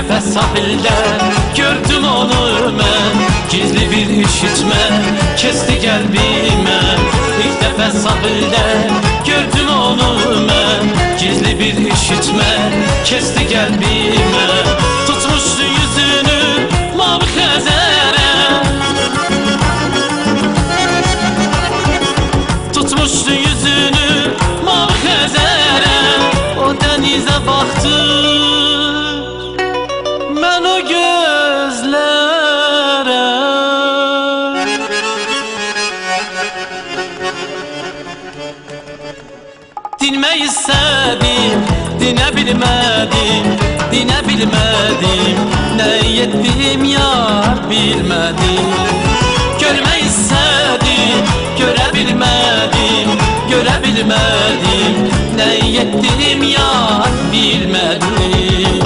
dəfə sahildə gördüm onu mən, gizli bir işitmə kesti qəlbimə. İlk dəfə sahildə gördüm onu mən, gizli bir işitmə kesti qəlbimə. Tutmuşdu yüzünü mavi xəzərə, tutmuşdu yüzünü mavi xəzərə. O dənizə baxdı, mən o gözlərə. Dinmək istədim, dinə bilmədim, dinə bilmədim. Nə etdim yar bilmədim. Görmək istədim, görə bilmədim, görə bilmədim. Nə etdim yar bilmədim.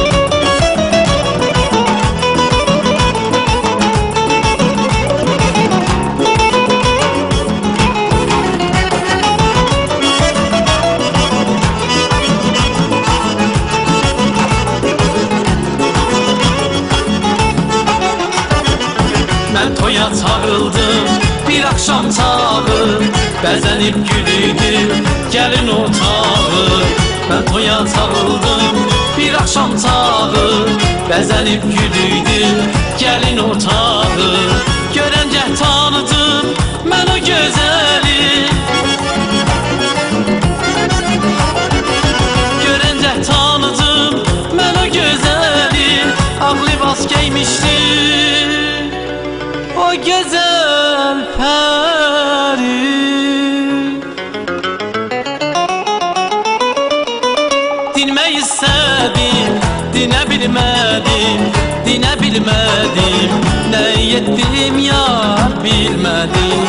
Mən toya çağırıldım bir axşam çağı, bəzənib gülüydüm gəlin otağı. Mən toya çağırıldım bir axşam çağı, bəzənib gülüydüm gəlin otağı. Görəncə tanıdım mən o gözəli, görəncə tanıdım mən o gözəli. Ağ libas geymişdi o güzel peri. Dinmək istədim, dinə bilmədim, dinə bilmədim. Nə etdim yar bilmədim.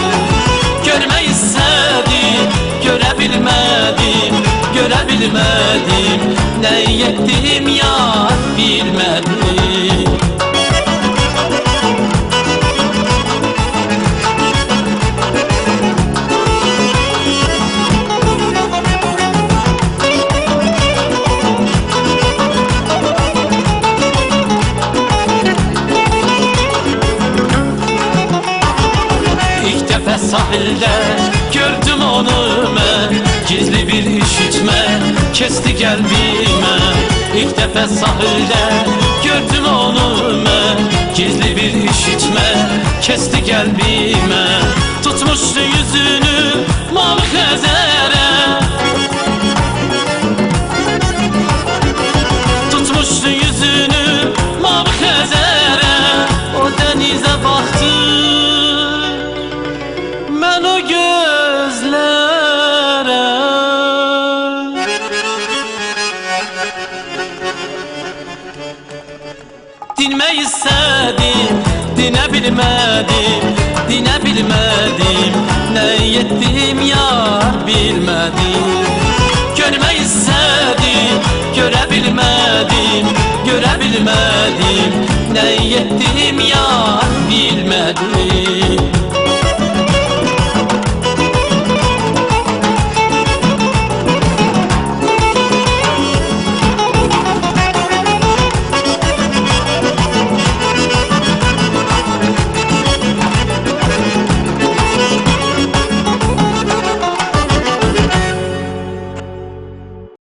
Görmək istədim, görə bilmədim, görə bilmədim. Nə etdim yar bilmədim. Sahildə gördüm onu mən, gizli bir işitmə kesti qəlbimə. İlk dəfə sahildə gördüm onu mən, gizli bir işitmə kesti qəlbimə. Tutmuşdu yüzünü mavi xəzərə, tutmuşdu yüzünü mavi xəzərə. O dənizə baxdı, mən o gözlərə. Dinmək istədim, dinə bilmədim, dinə bilmədim. Nə etdim yar bilmədim. Görmək istədim, görə bilmədim, görə bilmədim. Nə etdim yar bilmədim.